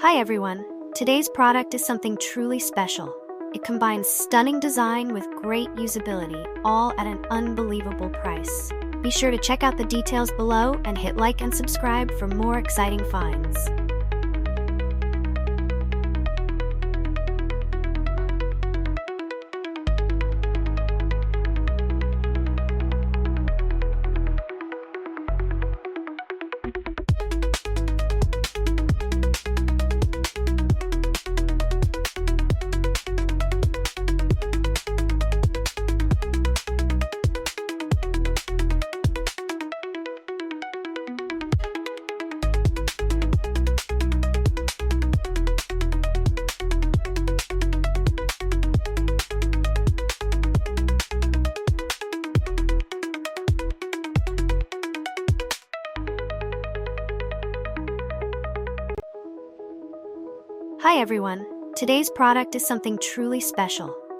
Hi everyone, today's product is something truly special. It combines stunning design with great usability, all at an unbelievable price. Be sure to check out the details below and hit like and subscribe for more exciting finds. Hi everyone, today's product is something truly special.